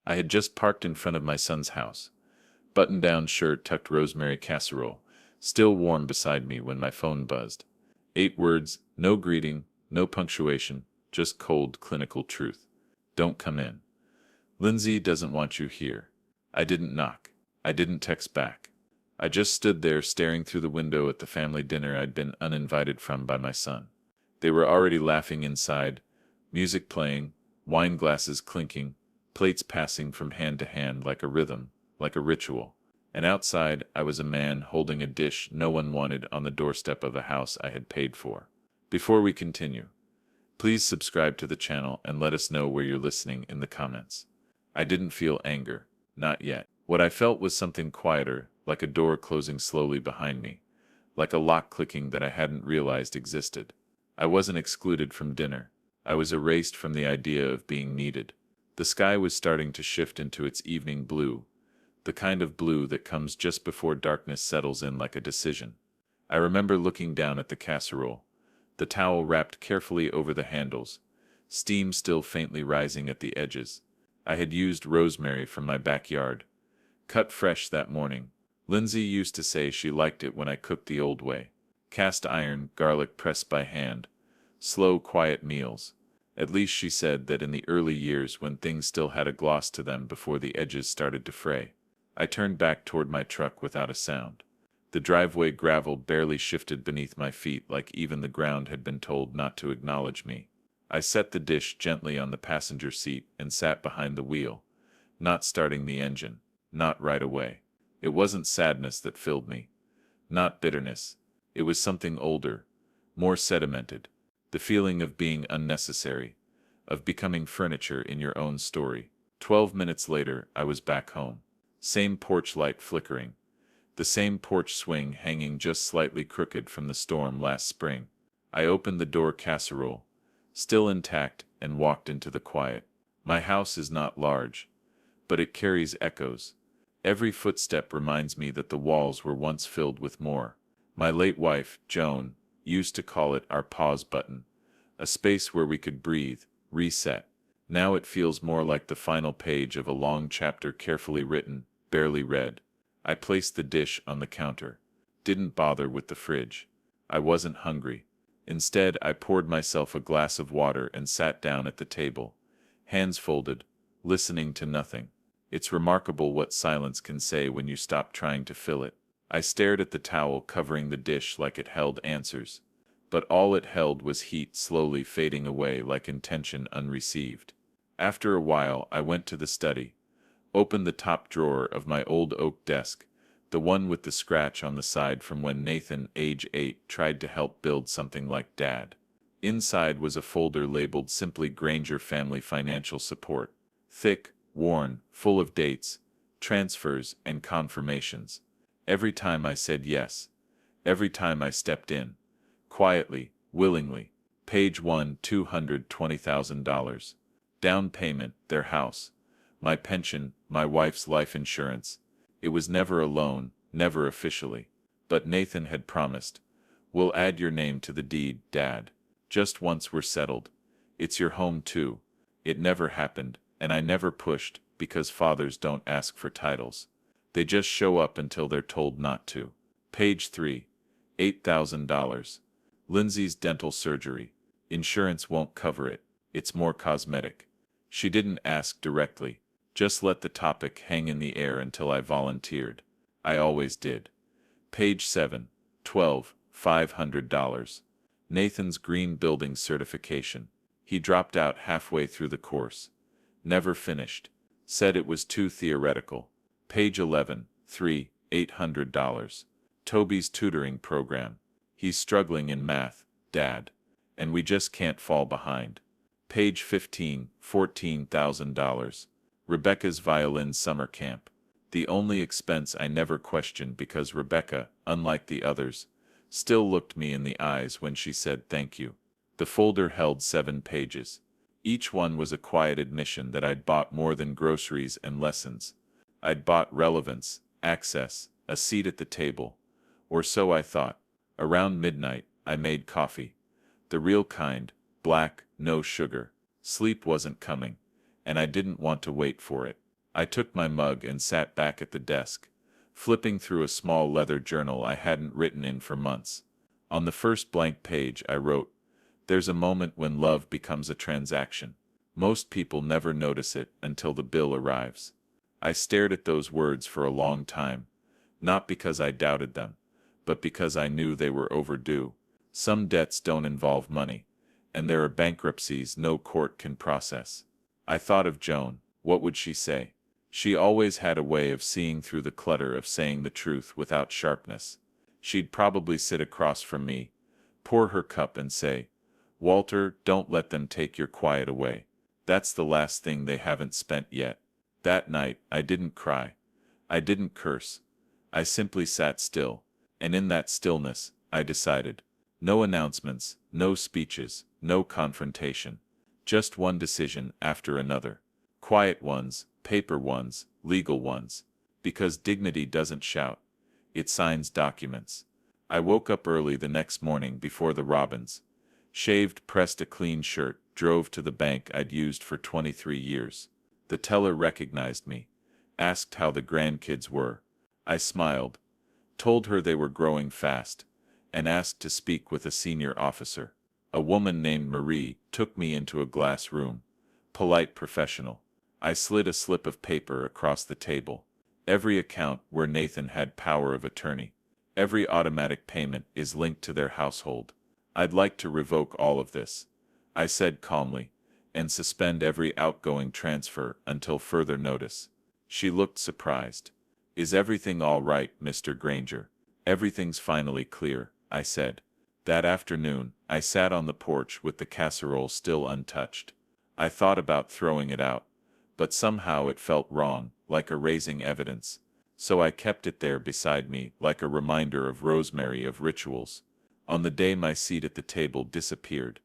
I had just parked in front of my son's house. Button-down shirt tucked rosemary casserole, still warm beside me when my phone buzzed. 8 words, no greeting, no punctuation, just cold clinical truth. Don't come in. Lindsay doesn't want you here. I didn't knock. I didn't text back. I just stood there staring through the window at the family dinner I'd been uninvited from by my son. They were already laughing inside, music playing, wine glasses clinking, plates passing from hand to hand like a rhythm, like a ritual. And outside, I was a man holding a dish no one wanted on the doorstep of a house I had paid for. Before we continue, please subscribe to the channel and let us know where you're listening in the comments. I didn't feel anger. Not yet. What I felt was something quieter, like a door closing slowly behind me, like a lock clicking that I hadn't realized existed. I wasn't excluded from dinner. I was erased from the idea of being needed. The sky was starting to shift into its evening blue, the kind of blue that comes just before darkness settles in like a decision. I remember looking down at the casserole, the towel wrapped carefully over the handles, steam still faintly rising at the edges. I had used rosemary from my backyard, cut fresh that morning. Lindsay used to say she liked it when I cooked the old way. Cast iron, garlic pressed by hand, slow, quiet meals. At least she said that in the early years when things still had a gloss to them before the edges started to fray. I turned back toward my truck without a sound. The driveway gravel barely shifted beneath my feet like even the ground had been told not to acknowledge me. I set the dish gently on the passenger seat and sat behind the wheel, not starting the engine, not right away. It wasn't sadness that filled me, not bitterness. It was something older, more sedimented, the feeling of being unnecessary, of becoming furniture in your own story. 12 minutes later, I was back home. Same porch light flickering, the same porch swing hanging just slightly crooked from the storm last spring. I opened the door casserole, still intact, and walked into the quiet. My house is not large, but it carries echoes. Every footstep reminds me that the walls were once filled with more. My late wife, Joan, used to call it our pause button, a space where we could breathe, reset. Now it feels more like the final page of a long chapter, carefully written, barely read. I placed the dish on the counter. Didn't bother with the fridge. I wasn't hungry. Instead, I poured myself a glass of water and sat down at the table, hands folded, listening to nothing. It's remarkable what silence can say when you stop trying to fill it. I stared at the towel covering the dish like it held answers, but all it held was heat slowly fading away like intention unreceived. After a while, I went to the study, opened the top drawer of my old oak desk, the one with the scratch on the side from when Nathan, age 8, tried to help build something like Dad. Inside was a folder labeled simply Granger Family Financial Support. Thick, worn, full of dates, transfers, and confirmations. Every time I said yes. Every time I stepped in. Quietly, willingly. Page 1, $220,000. Down payment, their house. My pension, my wife's life insurance. It was never a loan, never officially. But Nathan had promised. We'll add your name to the deed, Dad. Just once we're settled. It's your home too. It never happened, and I never pushed, because fathers don't ask for titles. They just show up until they're told not to. Page 3. $8,000. Lindsay's dental surgery. Insurance won't cover it. It's more cosmetic. She didn't ask directly. Just let the topic hang in the air until I volunteered. I always did. Page 7. 12. $500. Nathan's green building certification. He dropped out halfway through the course. Never finished. Said it was too theoretical. Page 11. 3. $800. Toby's tutoring program. He's struggling in math, Dad. And we just can't fall behind. Page 15. $14,000. Rebecca's violin summer camp. The only expense I never questioned because Rebecca, unlike the others, still looked me in the eyes when she said thank you. The folder held 7 pages. Each one was a quiet admission that I'd bought more than groceries and lessons. I'd bought relevance, access, a seat at the table. Or so I thought. Around midnight, I made coffee. The real kind, black, no sugar. Sleep wasn't coming, and I didn't want to wait for it. I took my mug and sat back at the desk, flipping through a small leather journal I hadn't written in for months. On the first blank page I wrote, "There's a moment when love becomes a transaction. Most people never notice it until the bill arrives." I stared at those words for a long time, not because I doubted them, but because I knew they were overdue. Some debts don't involve money, and there are bankruptcies no court can process. I thought of Joan. What would she say? She always had a way of seeing through the clutter of saying the truth without sharpness. She'd probably sit across from me, pour her cup and say, "Walter, don't let them take your quiet away. That's the last thing they haven't spent yet." That night, I didn't cry. I didn't curse. I simply sat still, and in that stillness, I decided. No announcements, no speeches, no confrontation. Just one decision after another. Quiet ones, paper ones, legal ones. Because dignity doesn't shout. It signs documents. I woke up early the next morning before the robins. Shaved, pressed a clean shirt, drove to the bank I'd used for 23 years. The teller recognized me, asked how the grandkids were. I smiled, told her they were growing fast, and asked to speak with a senior officer. A woman named Marie took me into a glass room. Polite professional. I slid a slip of paper across the table. Every account where Nathan had power of attorney. Every automatic payment is linked to their household. I'd like to revoke all of this, I said calmly, and suspend every outgoing transfer until further notice. She looked surprised. "Is everything all right, Mr. Granger?" "Everything's finally clear," I said. That afternoon, I sat on the porch with the casserole still untouched. I thought about throwing it out, but somehow it felt wrong, like erasing evidence. So I kept it there beside me like a reminder of Rosemary of rituals. On the day my seat at the table disappeared,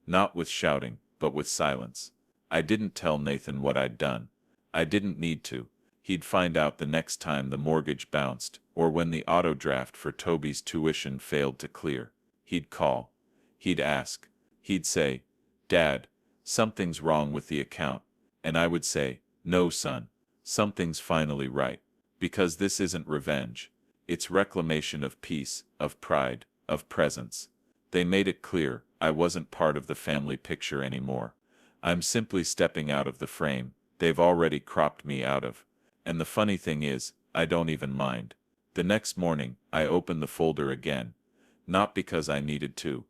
not with shouting, but with silence, I didn't tell Nathan what I'd done. I didn't need to. He'd find out the next time the mortgage bounced, or when the auto draft for Toby's tuition failed to clear. He'd call. He'd ask. He'd say, "Dad, something's wrong with the account." And I would say, "No, son, something's finally right." Because this isn't revenge. It's reclamation of peace, of pride, of presence. They made it clear I wasn't part of the family picture anymore. I'm simply stepping out of the frame they've already cropped me out of. And the funny thing is, I don't even mind. The next morning, I opened the folder again. Not because I needed to,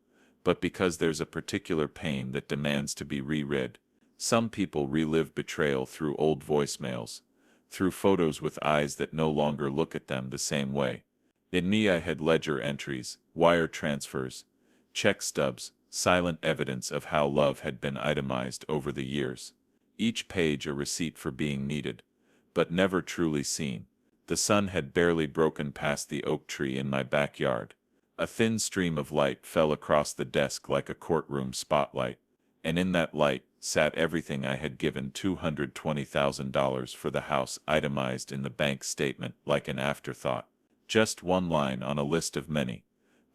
but because there's a particular pain that demands to be reread. Some people relive betrayal through old voicemails, through photos with eyes that no longer look at them the same way. In me I had ledger entries, wire transfers, check stubs, silent evidence of how love had been itemized over the years. Each page a receipt for being needed, but never truly seen. The sun had barely broken past the oak tree in my backyard. A thin stream of light fell across the desk like a courtroom spotlight, and in that light sat everything I had given $220,000 for the house itemized in the bank statement like an afterthought. Just one line on a list of many.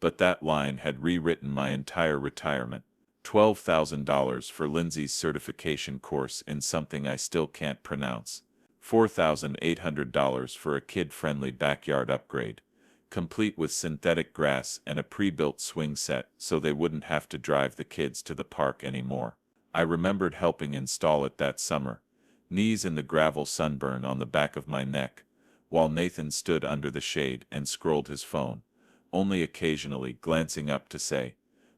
But that line had rewritten my entire retirement. $12,000 for Lindsay's certification course in something I still can't pronounce. $4,800 for a kid-friendly backyard upgrade, complete with synthetic grass and a pre-built swing set so they wouldn't have to drive the kids to the park anymore. I remembered helping install it that summer, knees in the gravel, sunburn on the back of my neck, while Nathan stood under the shade and scrolled his phone, only occasionally glancing up to say,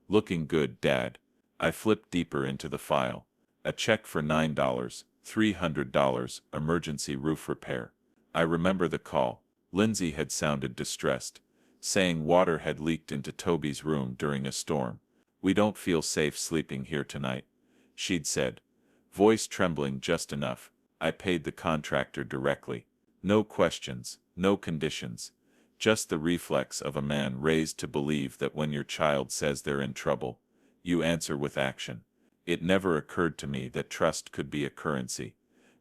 "Looking good, Dad." I flipped deeper into the file. A check for $9, $300, emergency roof repair. I remember the call. Lindsay had sounded distressed, saying water had leaked into Toby's room during a storm. "We don't feel safe sleeping here tonight," she'd said, voice trembling just enough. I paid the contractor directly. No questions, no conditions. Just the reflex of a man raised to believe that when your child says they're in trouble, you answer with action. It never occurred to me that trust could be a currency,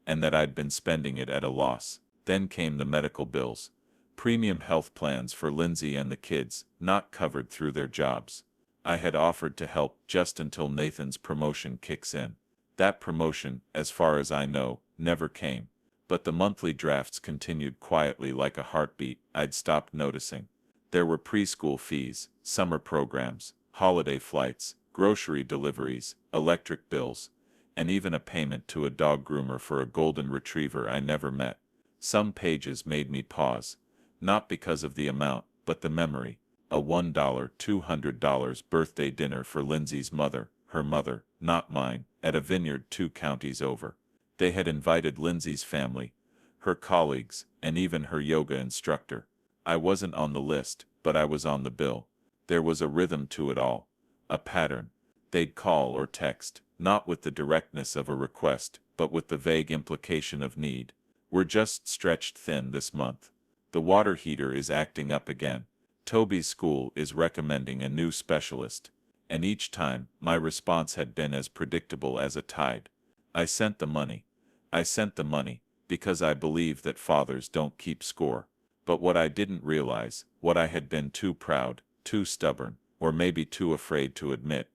and that I'd been spending it at a loss. Then came the medical bills. Premium health plans for Lindsay and the kids, not covered through their jobs. I had offered to help just until Nathan's promotion kicks in. That promotion, as far as I know, never came. But the monthly drafts continued quietly like a heartbeat I'd stopped noticing. There were preschool fees, summer programs, holiday flights, grocery deliveries, electric bills, and even a payment to a dog groomer for a golden retriever I never met. Some pages made me pause, not because of the amount, but the memory. A $1, $200 birthday dinner for Lindsay's mother, her mother, not mine, at a vineyard 2 counties over. They had invited Lindsay's family, her colleagues, and even her yoga instructor. I wasn't on the list, but I was on the bill. There was a rhythm to it all, a pattern. They'd call or text, not with the directness of a request, but with the vague implication of need. We're just stretched thin this month. The water heater is acting up again. Toby's school is recommending a new specialist. And each time, my response had been as predictable as a tide. I sent the money. I sent the money, because I believe that fathers don't keep score. But what I didn't realize, what I had been too proud, too stubborn, or maybe too afraid to admit,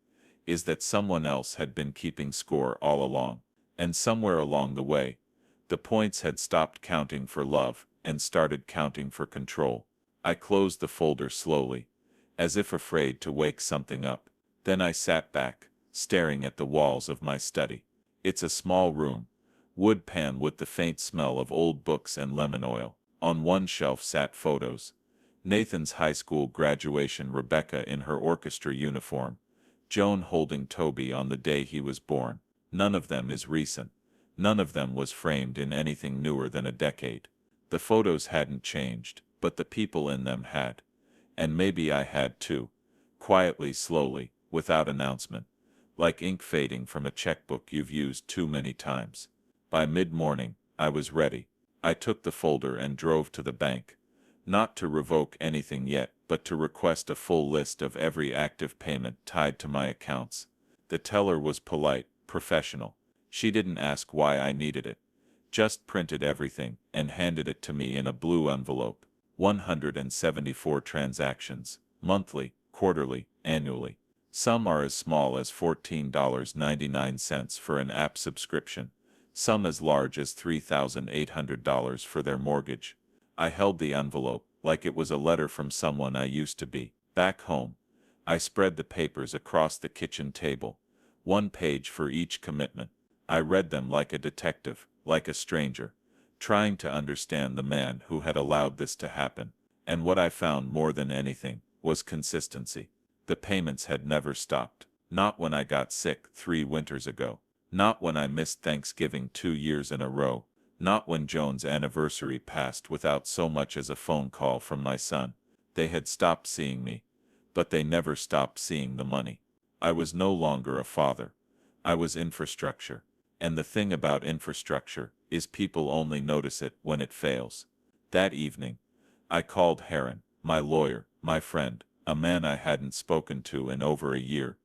is that someone else had been keeping score all along. And somewhere along the way, the points had stopped counting for love and started counting for control. I closed the folder slowly, as if afraid to wake something up. Then I sat back, staring at the walls of my study. It's a small room, wood pan with the faint smell of old books and lemon oil. On one shelf sat photos. Nathan's high school graduation, Rebecca in her orchestra uniform, Joan holding Toby on the day he was born. None of them is recent. None of them was framed in anything newer than a decade. The photos hadn't changed, but the people in them had. And maybe I had too. Quietly, slowly, without announcement. Like ink fading from a checkbook you've used too many times. By mid-morning, I was ready. I took the folder and drove to the bank. Not to revoke anything yet, but to request a full list of every active payment tied to my accounts. The teller was polite, professional. She didn't ask why I needed it. Just printed everything and handed it to me in a blue envelope. 174 transactions, monthly, quarterly, annually. Some are as small as $14.99 for an app subscription, some as large as $3,800 for their mortgage. I held the envelope like it was a letter from someone I used to be. Back home, I spread the papers across the kitchen table, one page for each commitment. I read them like a detective, like a stranger, trying to understand the man who had allowed this to happen. And what I found more than anything was consistency. The payments had never stopped. Not when I got sick 3 winters ago. Not when I missed Thanksgiving 2 years in a row. Not when Joan's anniversary passed without so much as a phone call from my son. They had stopped seeing me, but they never stopped seeing the money. I was no longer a father. I was infrastructure. And the thing about infrastructure is people only notice it when it fails. That evening, I called Heron, my lawyer, my friend, a man I hadn't spoken to in over a year,